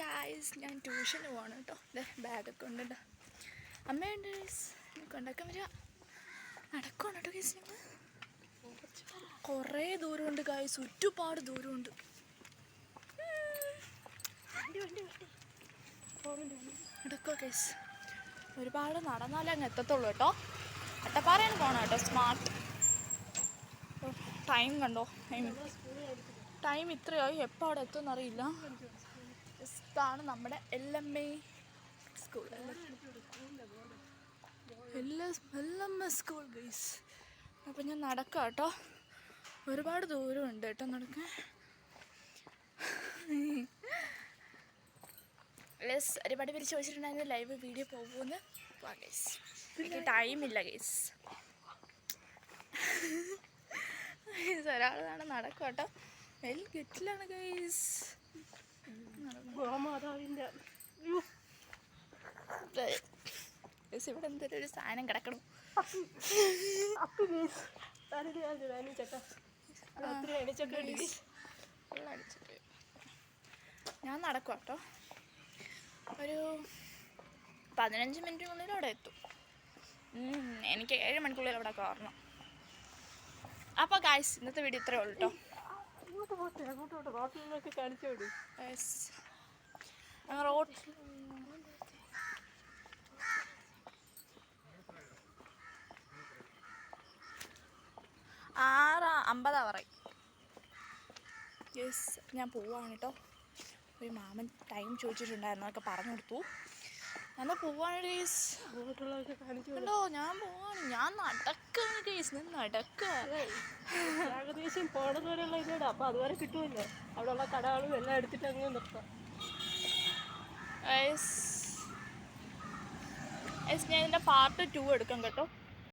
Guys ഞാൻ ട്യൂഷന് പോകണം കേട്ടോ. ബാഗൊക്കെ ഉണ്ട് കേട്ടോ. അമ്മയുണ്ട് ഗൈസ്. കൊണ്ടാക്കാൻ വരിക. നടക്കുവാണ് കേട്ടോ ഗൈസ്. ഞങ്ങൾ കുറേ ദൂരമുണ്ട് ഗൈസ്, ഒരുപാട് ദൂരമുണ്ട്. നടക്കുവാ ഗൈസ്. ഒരുപാട് നടന്നാലേ അങ്ങ് എത്തത്തുള്ളൂ കേട്ടോ. അട്ടപ്പാറയാണ് പോകണം കേട്ടോ. സ്മാർട്ട്. ടൈം കണ്ടോ? ടൈം ഇത്രയായി. എപ്പോൾ അവിടെ എത്തുമെന്നറിയില്ല. ഇതാണ് നമ്മുടെ LMA school. LMS school guys. അപ്പം ഞാൻ നടക്കാം കേട്ടോ. ഒരുപാട് ദൂരമുണ്ട് കേട്ടോ നടക്കാൻ. ഒരുപാട് പേര് ചോദിച്ചിട്ടുണ്ടായിരുന്നു ലൈവ് വീഡിയോ പോകുമെന്ന്. ഗൈസ് എനിക്ക് ടൈമില്ല ഗൈസ്. ഒരാളാണ് നടക്കും കേട്ടോ. ഗെറ്റിലാണ് ഗൈസ്. ഇവിടെ എന്തൊരു ഒരു സാധനം കിടക്കണം. ഞാൻ നടക്കും കേട്ടോ. ഒരു 15 മിനിറ്റിനുള്ളിൽ അവിടെ എത്തും. എനിക്ക് 7 മണിക്കുള്ളിൽ അവിടെ കയറണം. അപ്പോൾ ഗായ്സ് ഇന്നത്തെ വീഡിയോ ഇത്രയേ ഉള്ളൂ കേട്ടോ. റോട്ടിലൊക്കെ കാണിച്ചു വിടും. റോട്ടിൽ 6:50 പറയും. യെസ്, ഞാൻ പോവാണ് കേട്ടോ. ഒരു മാമൻ ടൈം ചോദിച്ചിട്ടുണ്ടായിരുന്നു, അതൊക്കെ പറഞ്ഞു കൊടുത്തു. എന്നാൽ പോവാണ് ഗേസ്. കേട്ടോ ഞാൻ പോവാണ്. ഞാൻ നടക്കാണ് ഗേസ്. ഞാൻ നടക്കുക. ഏകദേശം പോണത് വരെയുള്ള ഇതാണ്. അപ്പോൾ അതുവരെ കിട്ടുമല്ലോ. അവിടെയുള്ള കടകളും എല്ലാം എടുത്തിട്ട് അങ്ങനെ നിർത്താം. ഞാൻ ഇതിൻ്റെ പാർട്ട് 2 എടുക്കാം കേട്ടോ.